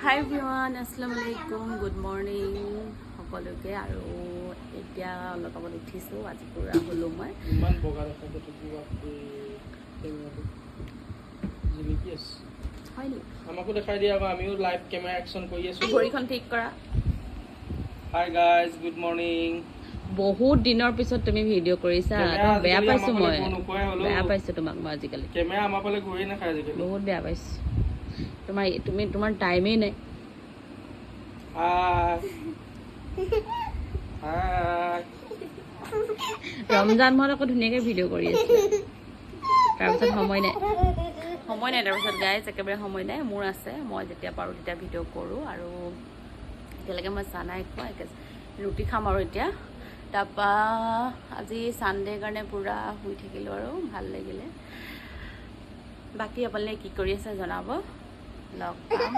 হাই everyone, আসসালামু আলাইকুম, good morning সকলোকে। আৰু এতিয়া অলপ আগত উঠিছোঁ, আজি পূৰা হ'লোঁ মই। ইমান বগা দেখা জিলিকি আছে। হয় নি? আমাকো দেখাই দিয়া আকৌ, আমিও লাইভ কেমেৰা একশ্যন কৰি আছোঁ। ভৰিখন ঠিক কৰা। Hi guys, good morning. বহুত দিনৰ পিছত তুমি ভিডিঅ' কৰিছা, বেয়া পাইছোঁ মই, বেয়া পাইছোঁ তোমাক মই আজিকালি। কেমেৰা আমাৰ ফালে ঘূৰি নাখায় আজিকালি। বহুত বেয়া পাইছোঁ তোমাৰ টাইমেই নাই। ৰমজান মাহত আকৌ ধুনীয়াকৈ ভিডিঅ' কৰি আছিলোঁ, তাৰপিছত সময় নাই তাৰপিছত গাইজ একেবাৰে সময় নাই। মোৰ আছে, মই যেতিয়া পাৰোঁ তেতিয়া ভিডিঅ' কৰোঁ। আৰু এতিয়ালৈকে মই চাহ নাই খোৱা, ৰুটি খাম আৰু এতিয়া। তাৰপৰা আজি ছানডে' কাৰণে পূৰা শুই থাকিলোঁ আৰু ভাল লাগিলে। বাকী আপোনালোকে কি কৰি আছে জনাব, লগ পাম।